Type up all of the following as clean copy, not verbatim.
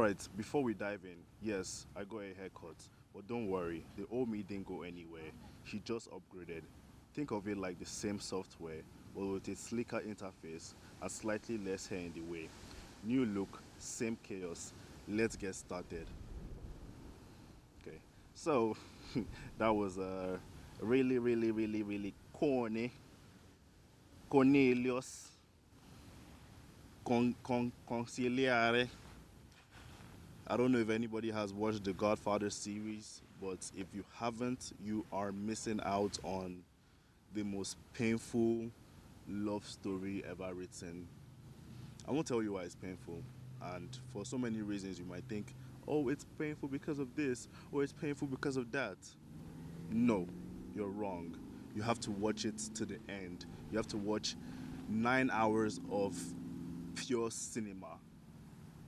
right, before we dive in, yes, I got a haircut, but don't worry, the old me didn't go anywhere. She just upgraded. Think of it like the same software, but with a slicker interface and slightly less hair in the way. New look, same chaos. Let's get started. Okay, so that was really, really, really, really corny. Cornelius Conciliare. I don't know if anybody has watched the Godfather series, but if you haven't, you are missing out on the most painful love story ever written. I won't tell you why it's painful, and for so many reasons, you might think, oh, it's painful because of this, or it's painful because of that. No, you're wrong. You have to watch it to the end. You have to watch 9 hours of pure cinema,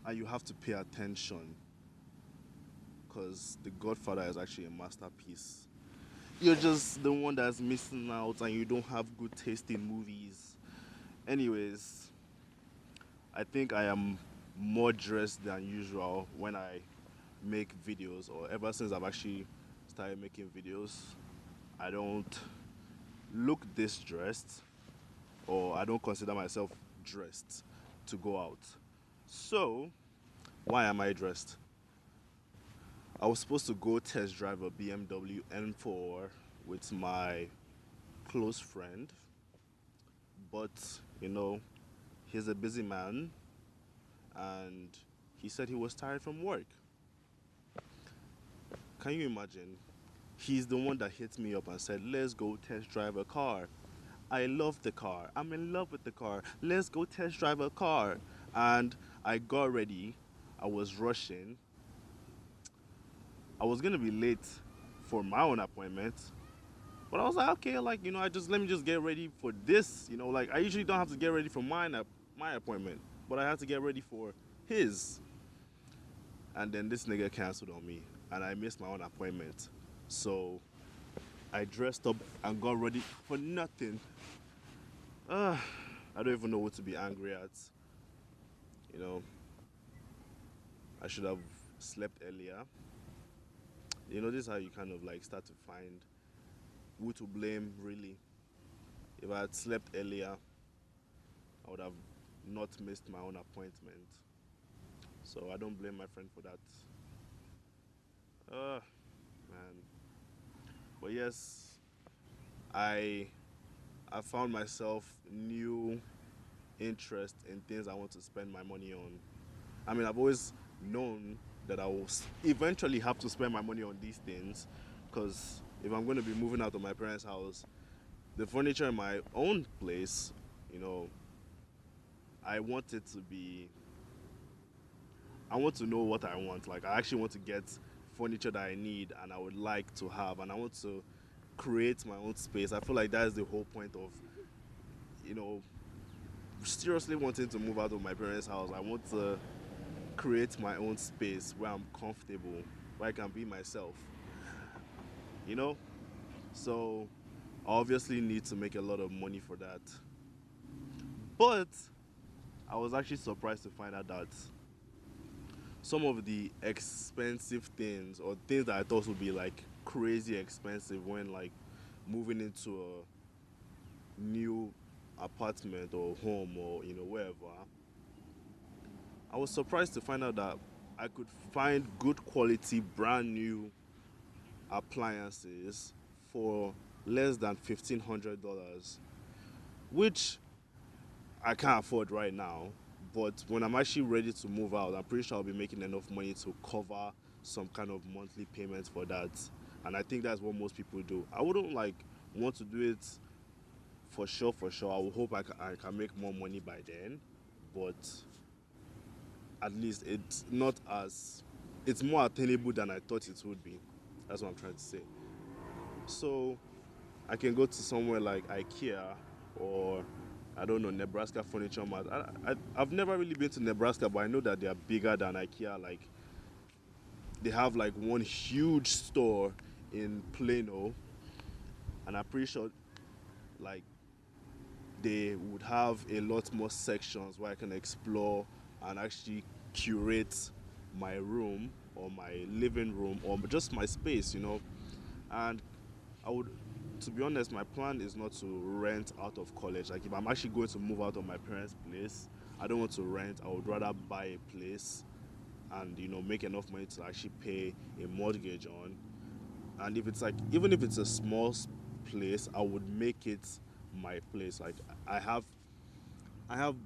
and you have to pay attention because The Godfather is actually a masterpiece. You're just the one that's missing out and you don't have good taste in movies. Anyways, I think I am more dressed than usual when I make videos, or ever since I've actually started making videos. I don't look this dressed, or I don't consider myself dressed to go out. So, why am I dressed? I was supposed to go test drive a BMW M4 with my close friend, but he's a busy man and he said he was tired from work. Can you imagine? He's the one that hit me up and said, let's go test drive a car. I love the car. I'm in love with the car. Let's go test drive a car. And I got ready. I was rushing. I was gonna be late for my own appointment. But I was like, okay, like, I just let me just get ready for this. Like I usually don't have to get ready for my appointment, but I had to get ready for his. And then this nigga canceled on me, and I missed my own appointment. So I dressed up and got ready for nothing. I don't even know what to be angry at. You know, I should have slept earlier. This is how you kind of like start to find who to blame, really. If I had slept earlier, I would have not missed my own appointment. So I don't blame my friend for that. Man. But yes, I I found myself new interest in things I want to spend my money on. I mean, I've always known that I will eventually have to spend my money on these things, because if I'm going to be moving out of my parents' house, the furniture in my own place, you know, I want it to be, I want to know what I want. Like, I actually want to get furniture that I need and I would like to have, and I want to create my own space. I feel like that is the whole point of, you know, seriously wanting to move out of my parents' house. I want to create my own space where I'm comfortable, where I can be myself, you know? So I obviously need to make a lot of money for that. But I was actually surprised to find out that some of the expensive things, or things that I thought would be like crazy expensive when like moving into a new apartment or home, or wherever, I was surprised to find out that I could find good quality brand new appliances for less than $1,500, which I can't afford right now. But when I'm actually ready to move out, I'm pretty sure I'll be making enough money to cover some kind of monthly payments for that. And I think that's what most people do. I wouldn't like want to do it for sure, for sure. I would hope I can make more money by then. But at least it's more attainable than I thought it would be. That's what I'm trying to say. So I can go to somewhere like IKEA, or I don't know, Nebraska Furniture Mart. I've never really been to Nebraska, but I know that they are bigger than IKEA. Like, they have like one huge store in Plano, and I'm pretty sure like they would have a lot more sections where I can explore and actually curate my room or my living room or just my space, and I would, to be honest, my plan is not to rent out of college. Like if I'm actually going to move out of my parents' place, I don't want to rent. I would rather buy a place and make enough money to actually pay a mortgage on. And if it's like, even if it's a small place, I would make it my place. Like I have, I have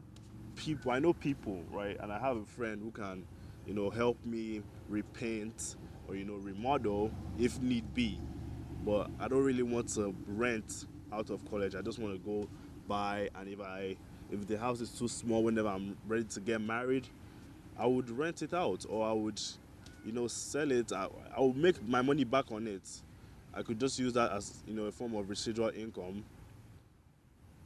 people, I know people, right? And I have a friend who can, help me repaint or remodel if need be. But I don't really want to rent out of college. I just want to go buy, and if the house is too small whenever I'm ready to get married, I would rent it out, or I would, sell it. I would make my money back on it. I could just use that as a form of residual income,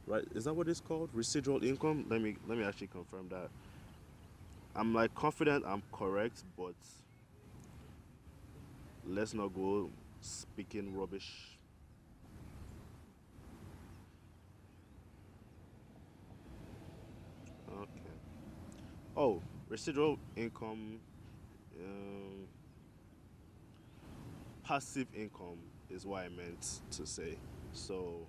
right? Is that what it's called? Residual income? Let me actually confirm that. I'm like confident I'm correct, but let's not go speaking rubbish. Okay. Oh, residual income, um, passive income is what I meant to say. So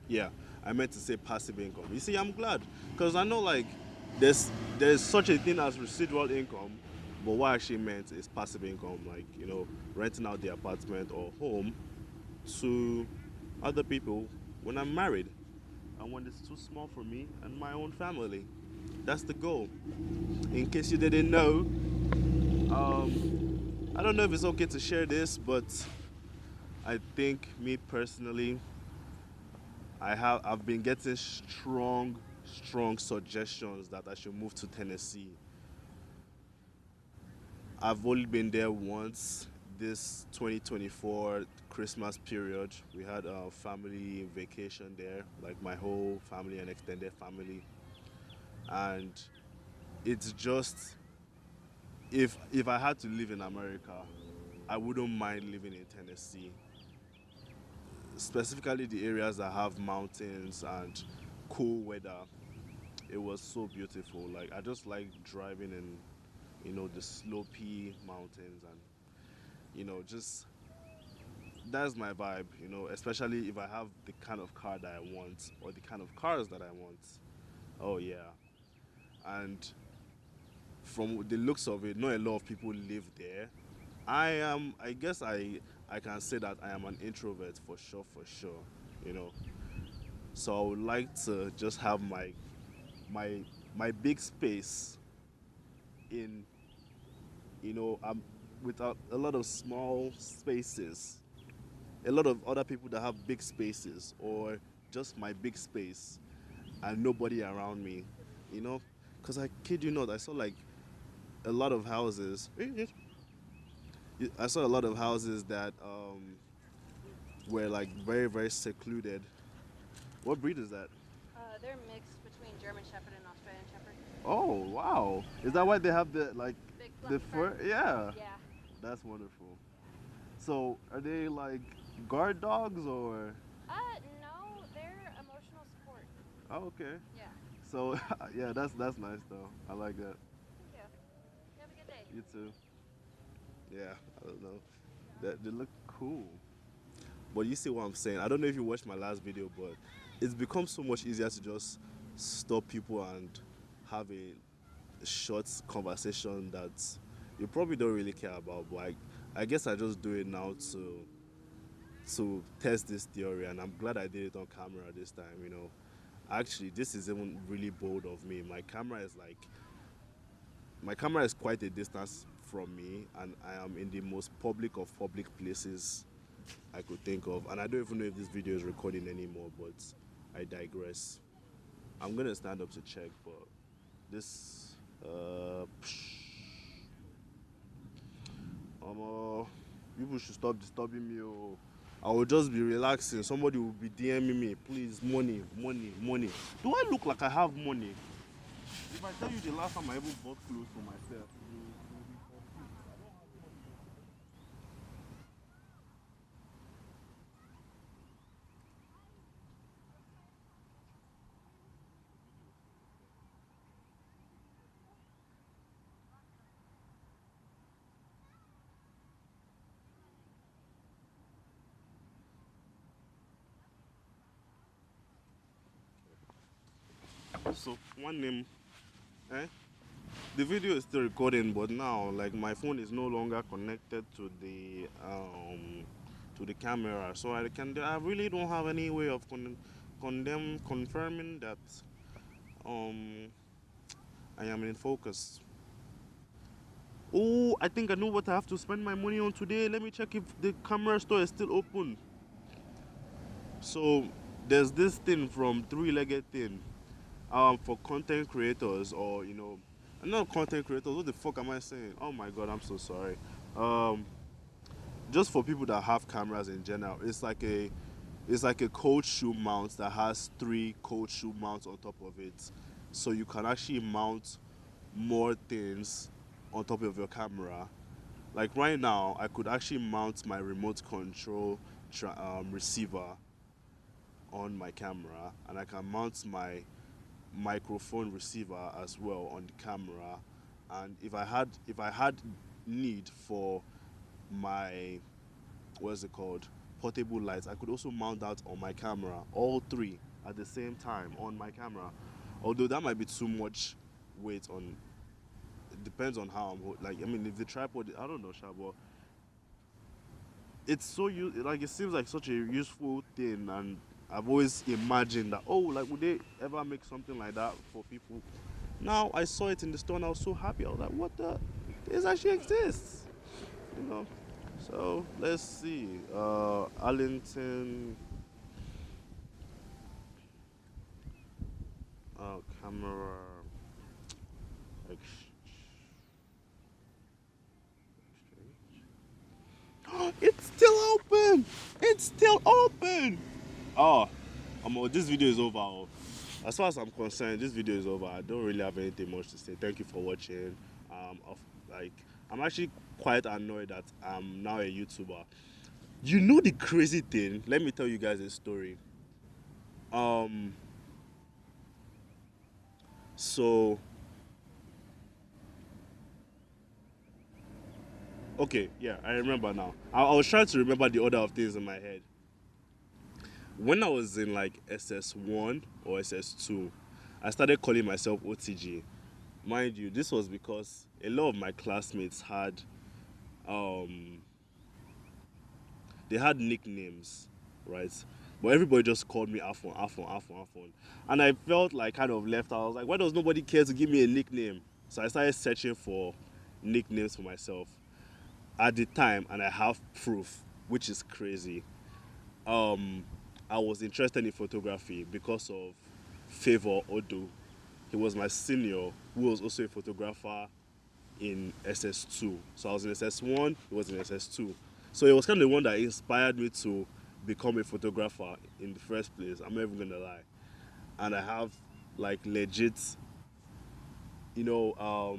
yeah, I meant to say passive income. You see, I'm glad because I know like there's such a thing as residual income, but what I actually meant is passive income, like renting out the apartment or home to other people when I'm married and when it's too small for me and my own family. That's the goal. In case you didn't know, I don't know if it's okay to share this, but I think me personally, I've been getting strong suggestions that I should move to Tennessee. I've only been there once this 2024 Christmas period. We had a family vacation there, like my whole family and extended family. And it's just, if I had to live in America, I wouldn't mind living in Tennessee, specifically the areas that have mountains and cool weather. It was so beautiful. Like I just like driving in, the slopey mountains, and just that's my vibe. Especially if I have the kind of car that I want or the kind of cars that I want. Oh yeah, and from the looks of it, not a lot of people live there. I am. I guess I can say that I am an introvert for sure, for sure. You know, so I would like to just have my my big space in with a lot of small spaces, a lot of other people that have big spaces, or just my big space and nobody around me, because I kid you not, I saw like a lot of houses. I saw a lot of houses that were like very very secluded. What breed is that? They're mixed between German Shepherd and Australian Shepherd. Oh wow! Is that why they have the Big the fluffy fur. fur? Yeah, Yeah. that's wonderful. So are they like guard dogs or? No, they're emotional support. Oh, okay. Yeah. So yeah, that's nice though. I like that. Thank you. You have a good day. You too. Yeah, I don't know. They look cool. But you see what I'm saying? I don't know if you watched my last video, but it's become so much easier to just stop people and have a short conversation that you probably don't really care about. But I guess I just do it now to test this theory, and I'm glad I did it on camera this time. Actually, this is even really bold of me. My camera is quite a distance from me, and I am in the most public of public places I could think of. And I don't even know if this video is recording anymore, but I digress. I'm gonna stand up to check, but this, people should stop disturbing me. Oh. I will just be relaxing. Somebody will be DMing me, please, money, money, money. Do I look like I have money? If I tell you the last time I ever bought clothes for myself, you'll be confused. I don't have money. So one name, eh? The video is still recording, but now like my phone is no longer connected to the camera, so I really don't have any way of confirming that um I am in focus. Oh, I think I know what I have to spend my money on today. Let me check if the camera store is still open. So there's this thing from three-legged thing for content creators, or not content creators. What the fuck am I saying? Oh my god, I'm so sorry. Um, just for people that have cameras in general, it's like a cold shoe mount that has three cold shoe mounts on top of it, so you can actually mount more things on top of your camera. Like right now, I could actually mount my remote control receiver on my camera, and I can mount my microphone receiver as well on the camera. And if I had need for my, what's it called, portable lights, I could also mount that on my camera, all three at the same time on my camera. Although that might be too much weight on. It depends on how like, I mean, if the tripod, I don't know, Sha, but it's like it seems like such a useful thing, and I've always imagined that, oh, like, would they ever make something like that for people? Now I saw it in the store and I was so happy. I was like, what the, this actually exists, you know. So let's see. Arlington camera exchange. It's still open. It's still open. Oh, this video is over. Oh. As far as I'm concerned, this video is over. I don't really have anything much to say. Thank you for watching. Like, I'm actually quite annoyed that I'm now a YouTuber. You know the crazy thing? Let me tell you guys a story. Um, so okay, yeah, I remember now. I was trying to remember the order of things in my head. When I was in like SS1 or SS2, I started calling myself OTG. Mind you, this was because a lot of my classmates um had nicknames, right? But everybody just called me Afon, Afon, Afon, Afon. And I felt like kind of left out. I was like, why does nobody care to give me a nickname? So I started searching for nicknames for myself at the time, and I have proof, which is crazy. Um, I was interested in photography because of Favor Odo. He was my senior, who was also a photographer in SS2. So I was in SS1, he was in SS2. So it was kind of the one that inspired me to become a photographer in the first place. I'm not even gonna lie. And I have like legit, you know,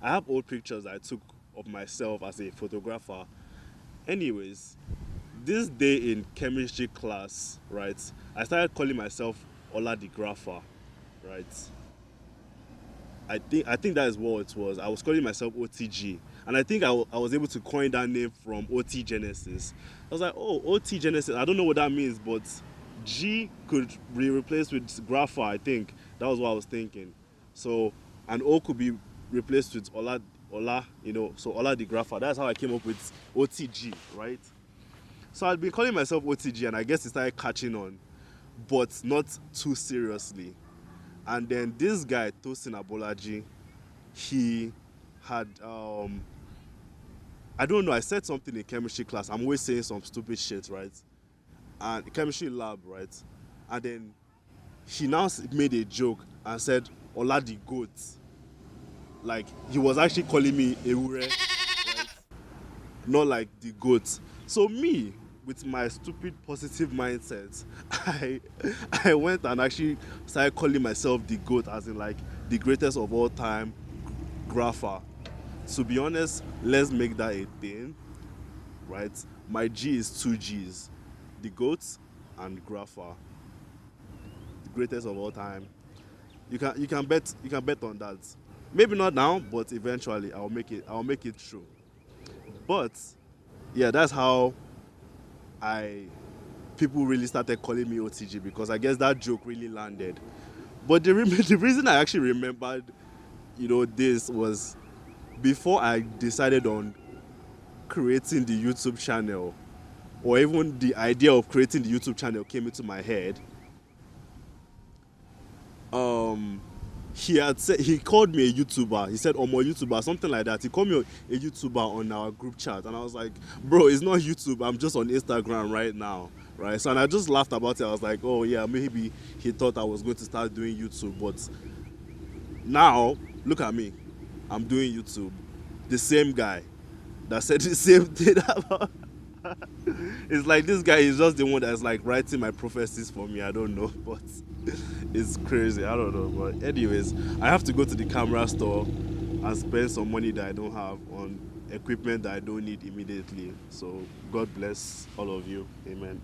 I have old pictures I took of myself as a photographer. Anyways, this day in chemistry class, right, I started calling myself Ola the Grapher, right? I think that is what it was. I was calling myself OTG, and I think I was able to coin that name from OT Genesis. I was like, oh, OT Genesis. I don't know what that means, but G could be replaced with Grapher. I think that was what I was thinking. So, and O could be replaced with Ola. So Ola the Grapher. That's how I came up with OTG, right? So I'd been calling myself OTG, and I guess it started catching on, but not too seriously. And then this guy, Tosin Abolaji, he had I don't know, I said something in chemistry class. I'm always saying some stupid shit, right? And chemistry lab, right? And then he now made a joke and said Ola the goat. Like, he was actually calling me Ewure, right? Not like the goat. So me, with my stupid positive mindset, I I went and actually started calling myself the goat, as in like the greatest of all time grapher. To be honest, let's make that a thing, right? My G is two G's, the goat and grapher, the greatest of all time. You can bet on that. Maybe not now, but eventually I'll make it true. But yeah, that's how I people really started calling me OTG, because I guess that joke really landed. But the reason I actually remembered, this was before I decided on creating the YouTube channel, or even the idea of creating the YouTube channel came into my head. Um, he called me a YouTuber. He said, "Omo YouTuber," something like that. He called me a YouTuber on our group chat, and I was like, "Bro, it's not YouTube. I'm just on Instagram right now." Right, so and I just laughed about it. I was like, "Oh yeah, maybe he thought I was going to start doing YouTube," but now look at me, I'm doing YouTube. The same guy that said the same thing about. It's like this guy is just the one that's like writing my prophecies for me. I don't know, but it's crazy. I don't know, but anyways, I have to go to the camera store and spend some money that I don't have on equipment that I don't need immediately. So God bless all of you. Amen.